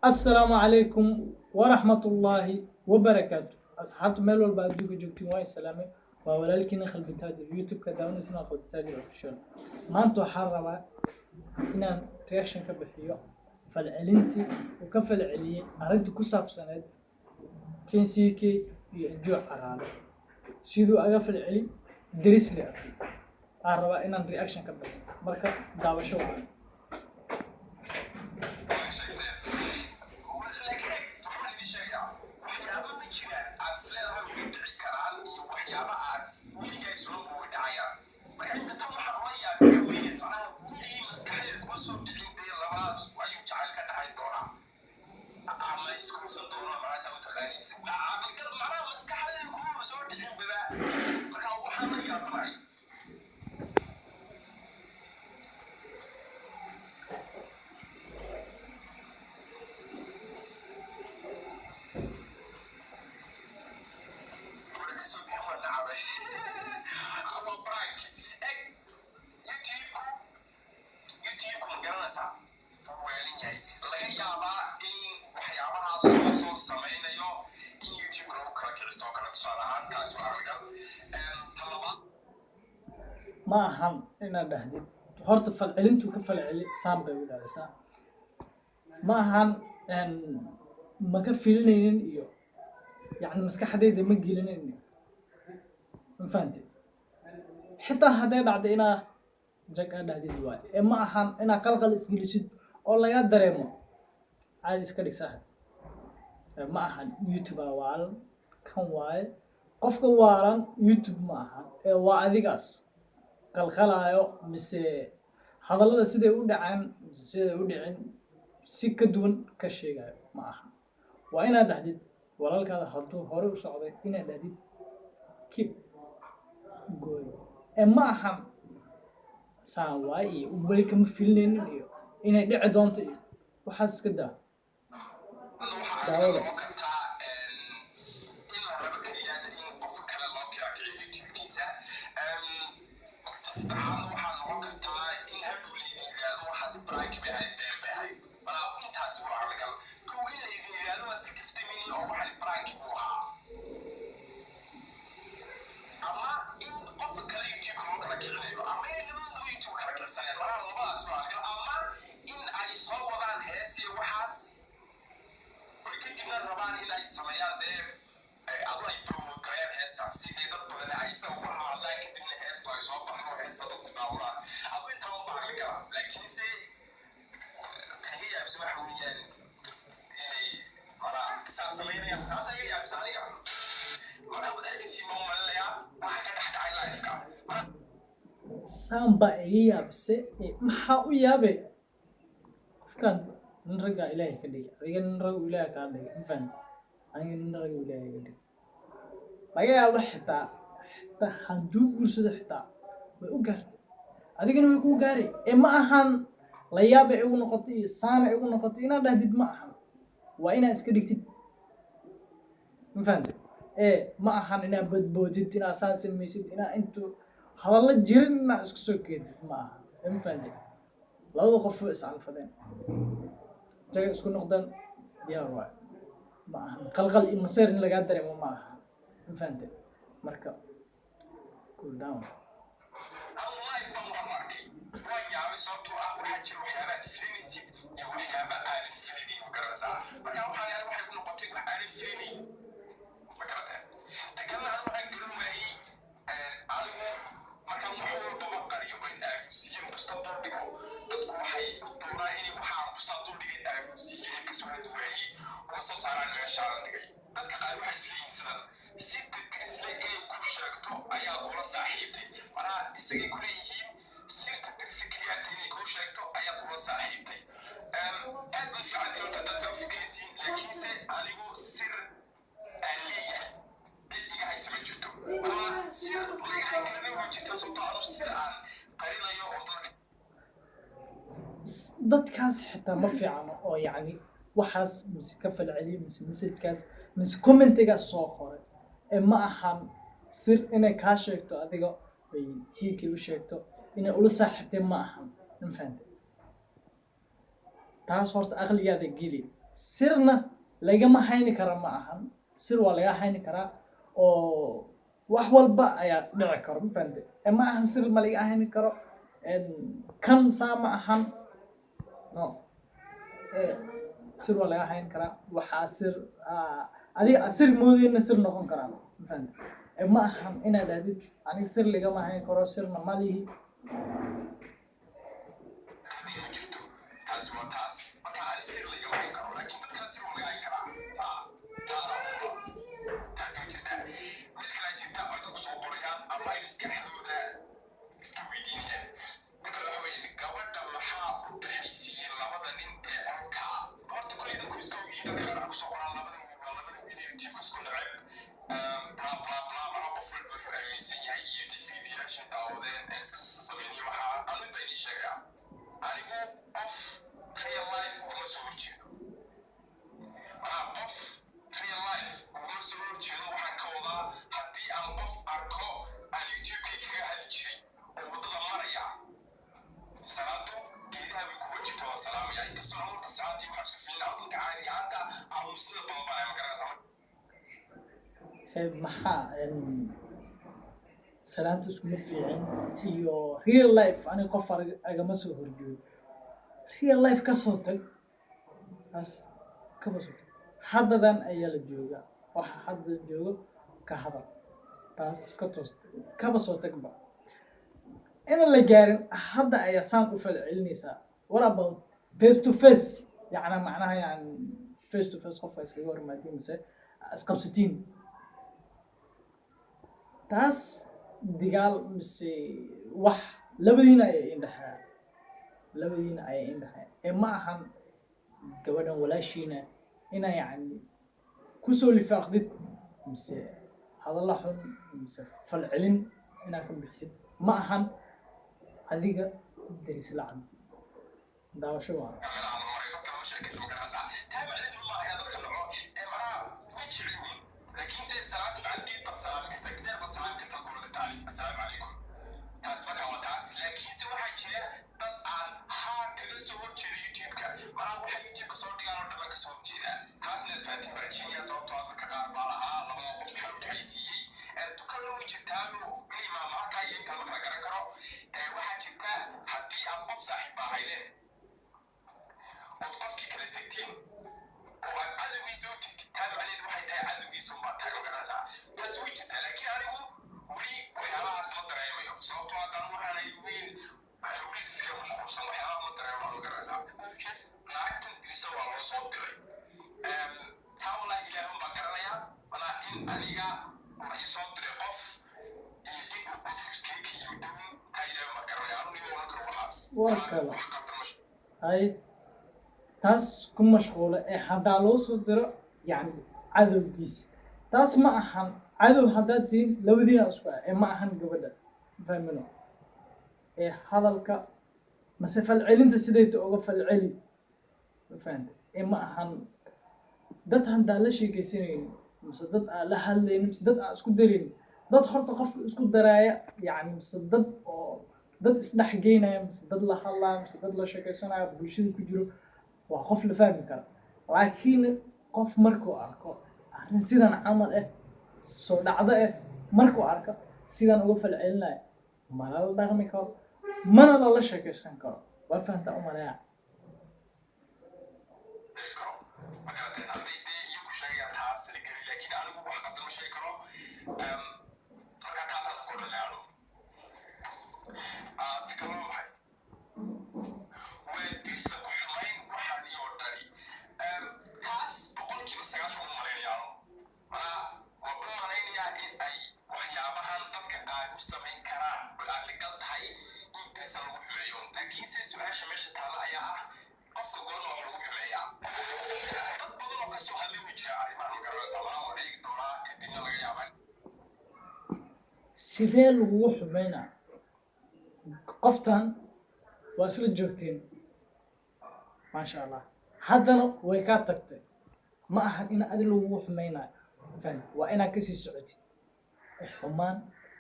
السلام عليكم ورحمة الله وبركاته. أصحاب ميل والبعد جوجتين واي سلامة وولكن خل بتاجر يوتيوب كداون اسمه خل بتاجر أوفيشال. ما أنتوا حرّبا إن رياكشن كبحيو فالعلنتي وكفل عليه أردت كسب سنة كين سيكي يجوع عرالة شيدو أقفل علي درس لي أربعة إن رياكشن كبحيو مركب دعوة شو عن ما أهم إن ده هرت فالعلنت وكفل علي سام بيقول هذا ما أهم إن ما كفيلني إياه يعني مسك حدا إذا ما جيلني ما فهمت حتى هذا بعدين جاك هذا دلوقتي ما أهم إن قلقل إسقيلشيد والله يقدر يمو عادي إسكالي سهل ما أهم يوتيوب وعال كم واي قفك وارن يوتيوب ما أهم وعادي قاس qalqalayo mise hadallada siday u dhaceen si ka duwan ka sheegayo ma aha waa inaad dhahdid walaalkaada hadduu hore u socday inaad dhahdid keep going ma aha saan waay iyo weli kama filinaynin iyo inay dhici doonto iyo waxaas iska daa daawada samba iga yaabse maxaa u yaabe qofkan nin ragga ilaahay ka dhigay adiga nin rag ilaahay ka dhigay infan aniga nin rag ilaahay ka dhigay laga yaabo xitaa hadduu guursado xitaa way u gaartay adigana way kuu gaari ma ahan la yaab ay ugu noqotay iyo saan ay ugu noqotay inaad dhahdid ma ahan waa inaad iska dhigtid infan ma ahan inaad badboodid inaad saan samaysid inaad intuu hadalla jirin inaad isku soo keentid ma aha infante labada qof way iscalfadeen jaga isku noqdaan diyaar waay ma aha qalqal iyo maseer in lagaa dareemo ma aha infante marka cool down dadkaas xitaa ma fiicano oo yacni waxaas mise ka falceliyo mise messagekaas mise commentigaas soo qoray ma ahan sir inay kaa sheegto adiga ay tiilkii u sheegto inay ula saaxiibtay ma ahan ma fahantay taas horta aqligaada geli sirna lagama hayni kara ma ahan sir waa laga hayni karaa oo wax walba ayaa dhici karo ma fahamtay ma ahan sir ma laga hayni karo kan saa ma ahan no sir waa laga hayni karaa waxaa sir adiga sir moodayna sir noqon karaa ma fahamtay ma ahan inaad aadid aniga sir lagama hayni karo sirna ma lihi maxaa salaanta iskuma fiicin iyo real life aniga qof agama soo horjeedo real life ka soo tag taas kaba soo tag haddadan ayaa la joogaa waxa hadda joogo ka hadal taas iska toos kaba soo tagba inaan la gaarin hadda ayaa saan ku falcelinaysaa what about face to face yacni macnaha yani face to face qofka iskaga hormaadin mise isqabsatiin taas digaal mise wax labadiina ayay indhaxaa ma ahan gabadhan walaashiina inaa yacni kusoo lifaaqdid mise hadalla xun mise falcelin inaa ka bixisid ma ahan adiga daris lacab daawasho waa وكلا هاي تاس كم مشغولة حدا لو صدر يعني عدو جيس تاس ما أحن عدو حداتين لو دينا أسبوع ما أحن قبل فهمنا هذا الك مسافة العلم تسديت أوقف العلي فهمت ما أحن dad handaa la sheekaysanaynin mise dad aan la hadlaynin mise dad aan isku darin dad horta qofka isku daraaya yani mise dad oo dad isdhex geynaya mise dad la hadlaya mise dad la sheekaysanaya bulshada ku jiro waa qof la fahmi kara laakiin qof markuu arko arrin sidan camal soo dhacdo markuu arko sidan uga falcelinaya mana la dhaqmi karo mana lala sheekaysan karo waa fahamta u malaya sidee lagu xumeynaa qoftan waa isla joogteen maasha allah haddana way kaa tagtay ma ahan in adi lagu xumeynaayo fahmi waa inaad kasii socotid xumaan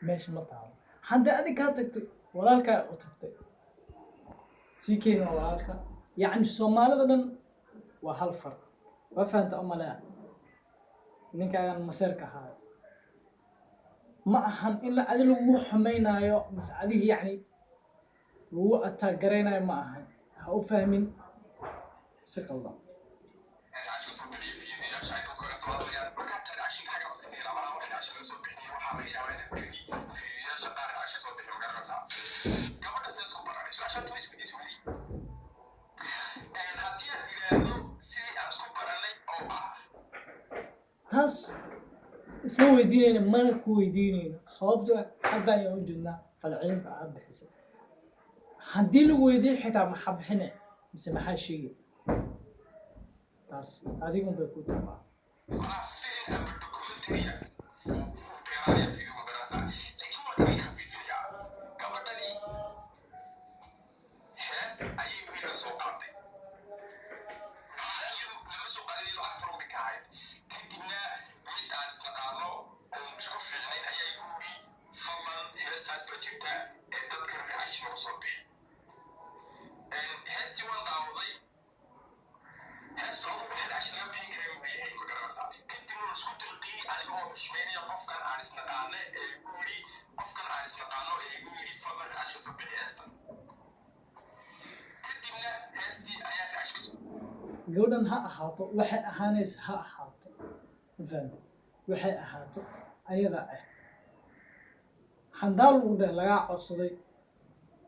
meesha ma taalo haddii adi kaa tagtay walaalkaa u tagtay sii keena walaalka yacni soomaalida dhan waa hal far وفهمت أما لا إنك أنا مسيرك هاي ما أهم إلا أدل وحمينا يو بس أدي يعني هو أتاجرينا ما أهم هو فاهمين سكال الله تاس اسمه ويدينينا ما نكو ويدينينا صوابته حتى يوجدنا فالعلم بعد بحسن هدي له ويدي حتى ما حب هنا بس ما حد شيء تاس هذه كم بيكون تبع جودن ها أحاطه وحي أهانيس ها أحاطه فهم وحي أحاطه أيضا حندال وده لقى عصري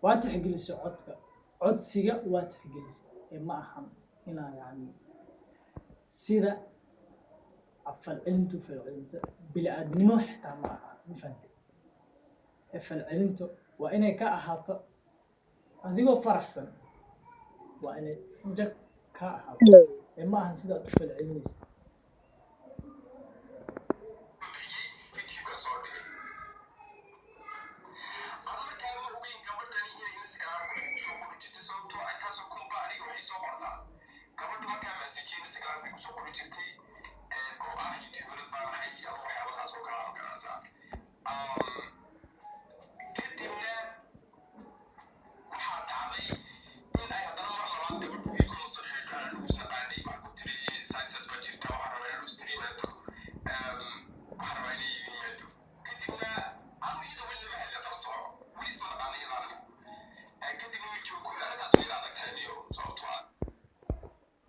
واتحجلس عدك عد سيجا واتحجلس ما أهم هنا يعني سيدا أفل علمتو في علمتو بلا أدنى حتى معها فهم أفل علمتو وأنا كأحاطه هذه فرح سنة وأنا جك كأحاطه ما هنسيدا أفل علميس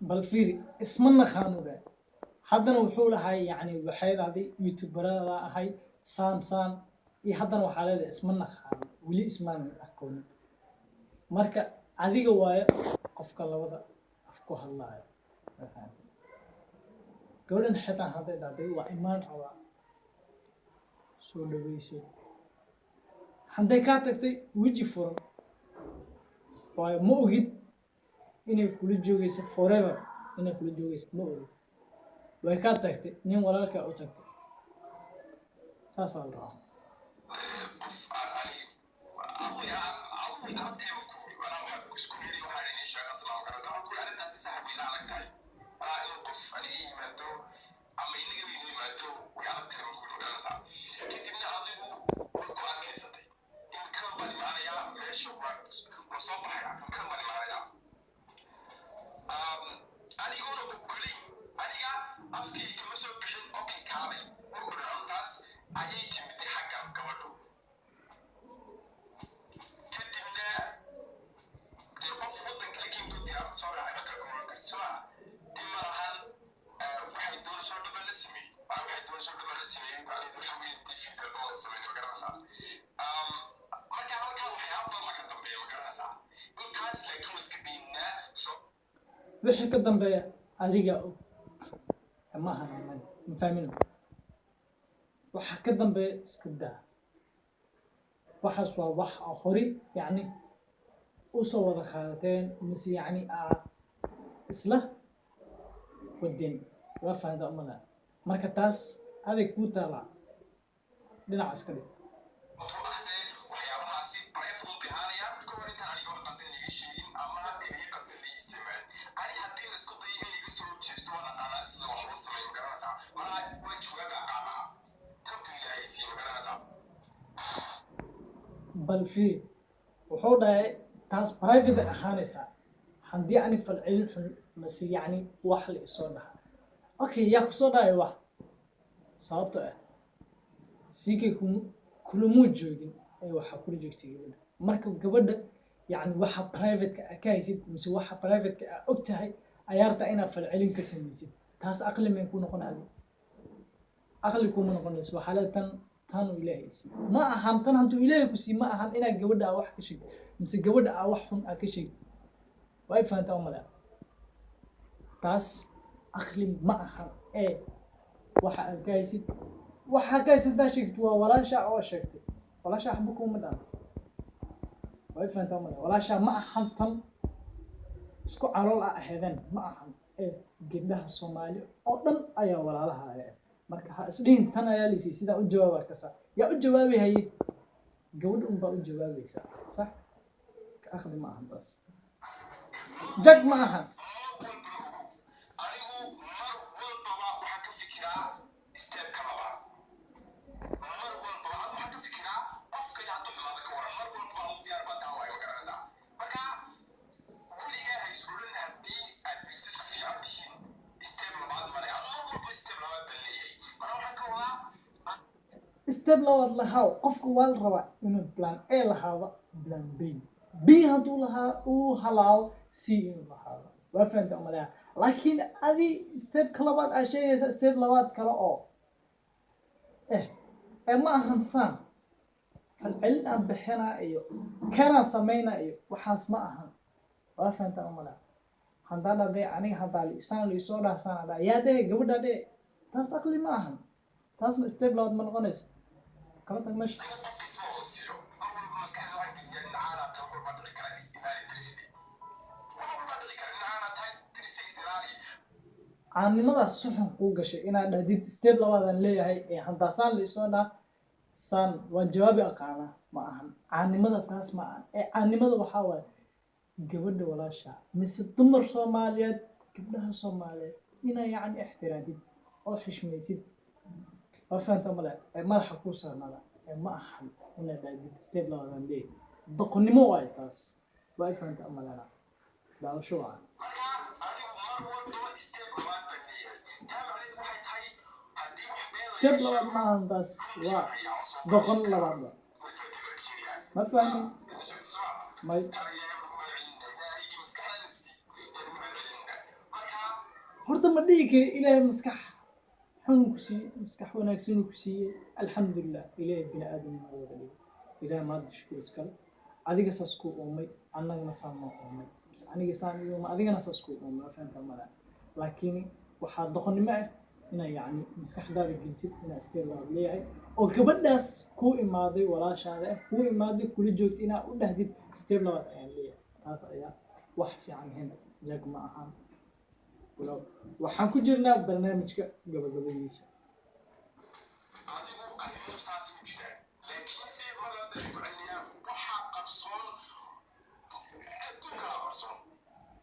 بل فيري اسمنا خانو ده حدنا وحول هاي يعني وحيد هذه يوتيوبرات هاي سان حدنا وحالة اسمنا خانو ولي اسمنا أكون مركا عادي جوايا قفك الله وذا أفكه الله قولن حتى هذا دادي وإيمان على سودويشي حندي كاتكتي ويجي فورم وموجد inay kula joogayso forever inay kula joogayso ma ogi way ka tagtay nin walaalka u tagtay taas waa la wixii ka dambeeya adiga ma ahan ma fahmin waxa ka dambeeya isku daa waxaas waa wax hori yani u soo wada qaadateen mise yani isla wadin waa faahda umada marka taas adig ku taala dhinac iska dhig بل في وحوده تاس برايفت أحانسا حندي يعني في العلم بس يعني وحل إصابها okay yaa kusoo dhacay wax sababto ah siikay kulamuu joogin ee waxa kula joogtay gabadha marka gabadha yani waxa private ka haysid mise waxa private ka og tahay ayaarta inaad falcelin ka samaysid taas aqli ma ku noqon aqli kuma noqonayso waxa la tan ilaahay si ma ahan tan hantu ilaahay ku si ma ahan inaad gabadha wax ka sheegto mise gabadha wax xun ka sheegto way faanta umada taas aqli ma ahan waxa aad ka haysid waxa ka haysid sheegto waa walaasha oo sheegtay walaasha xabku kuma dhaanto way faanta umada walaasha ma ahan tan isku calool ahaydeen ma ahan gabdhaha Soomaali oo dhan ayaa walaalaha marka ha isdhiin tan ayaa lisii sida u jawaab ka saar yaa u jawaabi hay gabadh baa u jawaabaysa sax ka akhdi ma ahan bas jag ma ahan step labaad lahaa qofku waa la rabaa inuu plan A lahaado plan B haduu lahaa uu halaao C inuu lahaado waa fahamta umaleeya laakiin adi step labaad ay sheegaysa step labaad kale oo ma ahan san falcelin aan bixina iyo kana sameeyna iyo waxaas ma ahan waa fahamta umaleeya handana de aniga hadal isaan li soo dhaasana yaa de gabadha de taas aqli ma ahan taas ma step labaad ma noqonayso كلام ماشي caanimadaas suxun kuu gashay inaad dhahdid step labaadan leeyahay handasaan la isoo dhaa san waa jawaabi aqaana ma ahan caanimada taas ma ahan caanimada waxaa waaye gabadha walaasha mise dumar Soomaaliyeed gabdhaha Soomaaliyeed inaa yacni ixtiraamtid oo xishmaysid وفهمت ملا ما راح أكوسر ملا ما أحد هنا دا ستيبل هذا ليه دقني مو وايد بس وفهمت ملا لا لا شو عن ستيبل ما بس وا دقن لا بعد ما فاهم ما هرت ما ديك إلى مسكح حنكسي مسكح وناكسين كسي الحمد لله إليه بني آدم مولود إلى ما تشكر سكال أديك ساسكو أمي أنا نسام أمي بس أنا جسام يوم أديك نساسكو أمي ما فهمت ماذا لكن واحد دخلني معه هنا يعني مسكح دار الجنسية هنا استيراد ليه أو كبدس كو إمادي ولا شارع كو إمادي كل جوت هنا وده دي استيراد يعني ليه هذا يا وحفي عن هنا جاك معها waxaan ku jirnaa barnaamijka gabagabadiisa adigu adigu saas ku jira laakiin si wala dadku celiya waxa qarsoon adduunka qarsoon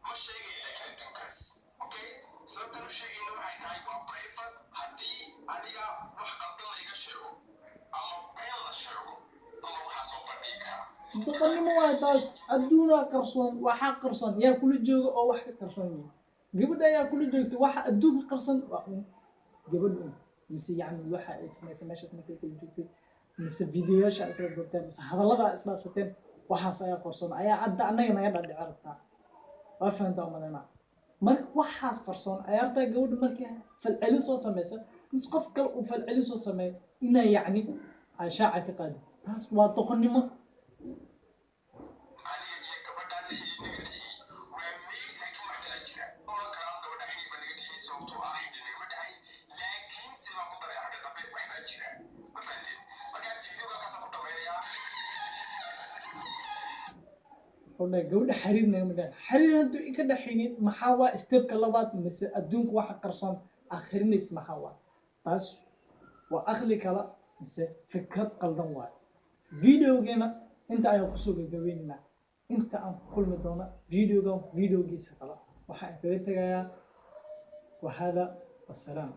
ma sheegay laakiin adduunkaas okay sababta uu sheegayna waxay tahay waa private hadii adiga wax qaldan la iga sheego ama been la sheego ama waxa soo bandhigi kara doqonnimo waa taas adduunka qarsoon waxa qarsoon yaa kula jooga oo wax ka qarsoon gabadha ayaa kula joogto waxa adduunka qarsan gabadhu mise yani waxa ay sameeyay meesha markay kula joogto mise fiidiyoyaasha isla goobtaan mise hadallada isla fateen waxaas ayaa qarsoon ayaa adda anaga naga dhadhici rabtaa waa fahamta umadana marka waxaas qarsoon ayaarta gabadhu markay falcelin soo samaysa mise qof kale uu falcelin soo sameeyo inay yani ay shaaca ka qaado taas waa doqonnimo والله جودة حريرنا يوم ده حرير هدو إيه كده حينين محاوى استبقى لبعض مثل الدنك واحد قرصان آخرين اسم محاوى بس وأخلي كلا مثل فكرة قلدان واحد فيديو جينا أنت أيها قصوك جويننا أنت أم كل مدونا فيديو جيسا كلا وحاجة وهذا والسلام